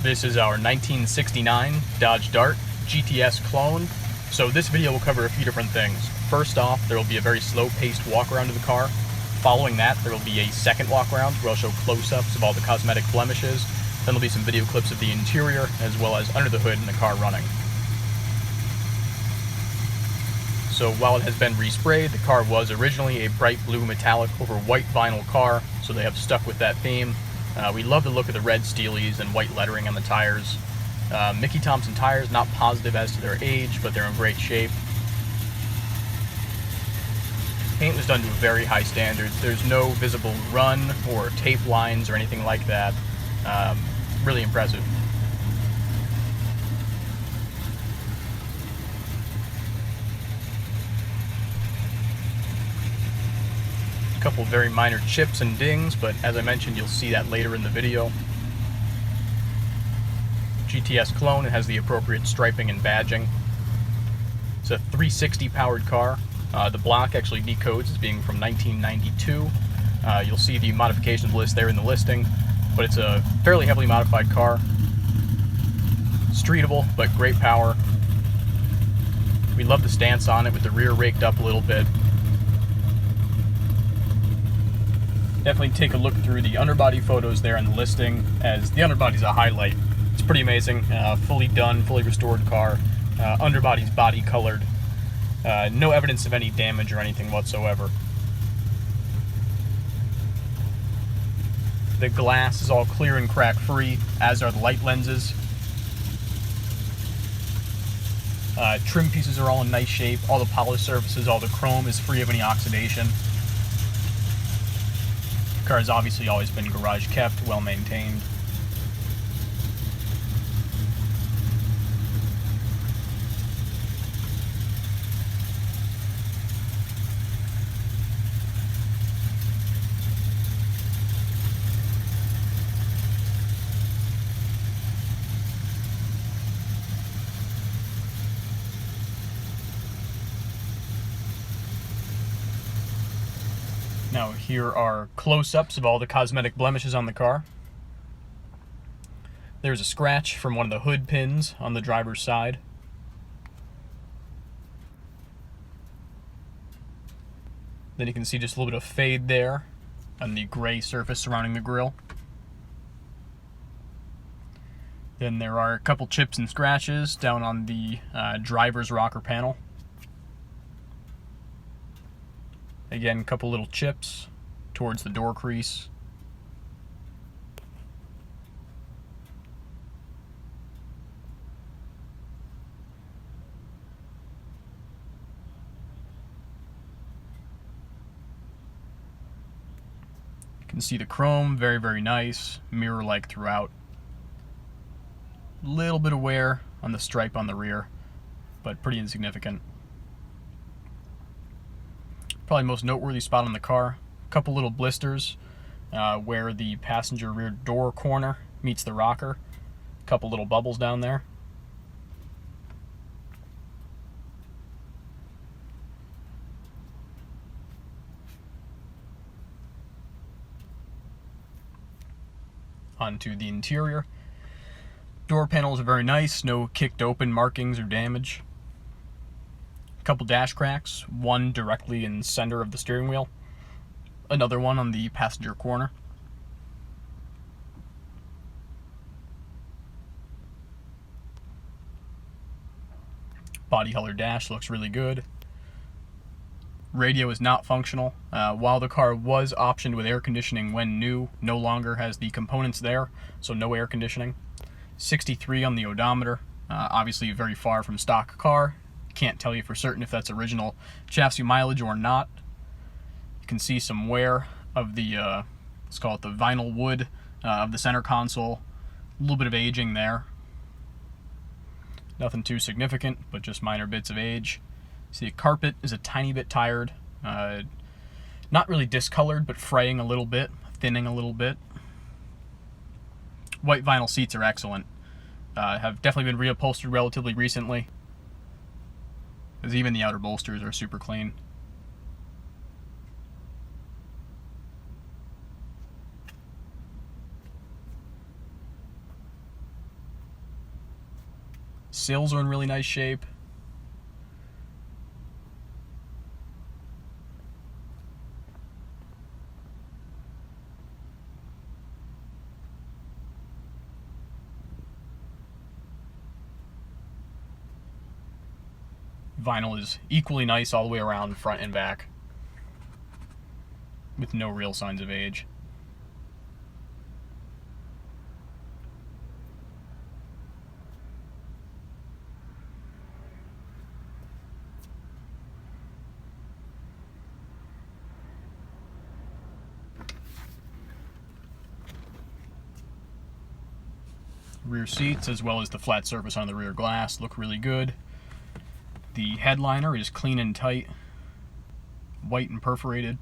This is our 1969 Dodge Dart GTS clone. So this video will cover a few different things. First off, there will be a very slow-paced walk around of the car. Following that, there will be a second walk around where I'll show close-ups of all the cosmetic blemishes. Then there'll be some video clips of the interior as well as under the hood and the car running. So while it has been resprayed, the car was originally a bright blue metallic over white vinyl car, so they have stuck with that theme. We love the look of the red steelies and white lettering on the tires. Mickey Thompson tires, not positive as to their age, but they're in great shape. Paint was done to a very high standard. There's no visible run or tape lines or anything like that. Really impressive. A couple very minor chips and dings, but as I mentioned, you'll see that later in the video. GTS clone, it has the appropriate striping and badging. It's a 360 powered car. The block actually decodes as being from 1992. You'll see the modifications list there in the listing, but it's a fairly heavily modified car. Streetable, but great power. We love the stance on it with the rear raked up a little bit. Definitely take a look through the underbody photos there in the listing, as the underbody's a highlight. It's pretty amazing. Fully done, fully restored car. Underbody's body colored. No evidence of any damage or anything whatsoever. The glass is all clear and crack free, as are the light lenses. Trim pieces are all in nice shape. All the polished surfaces, all the chrome is free of any oxidation. The car has obviously always been garage kept, well maintained. Now here are close-ups of all the cosmetic blemishes on the car. There's a scratch from one of the hood pins on the driver's side. Then you can see just a little bit of fade there on the gray surface surrounding the grille. Then there are a couple chips and scratches down on the driver's rocker panel. Again, a couple little chips towards the door crease. You can see the chrome, very, very nice, mirror-like throughout. Little bit of wear on the stripe on the rear, but pretty insignificant. Probably most noteworthy spot on the car, a couple little blisters where the passenger rear door corner meets the rocker. A couple little bubbles down there. Onto the interior. Door panels are very nice, no kicked open markings or damage. A couple dash cracks, one directly in the center of the steering wheel, another one on the passenger corner. Body color dash looks really good. Radio is not functional. While the car was optioned with air conditioning when new, no longer has the components there, so no air conditioning. 63 on the odometer, obviously very far from stock car. Can't tell you for certain if that's original chassis mileage or not. You can see some wear of the, let's call it the vinyl wood of the center console. A little bit of aging there. Nothing too significant, but just minor bits of age. See, the carpet is a tiny bit tired. Not really discolored, but fraying a little bit, thinning a little bit. White vinyl seats are excellent. Have definitely been reupholstered relatively recently, as even the outer bolsters are super clean. Sills are in really nice shape. Vinyl is equally nice all the way around, front and back, with no real signs of age. Rear seats, as well as the flat surface on the rear glass, look really good. The headliner is clean and tight, white and perforated.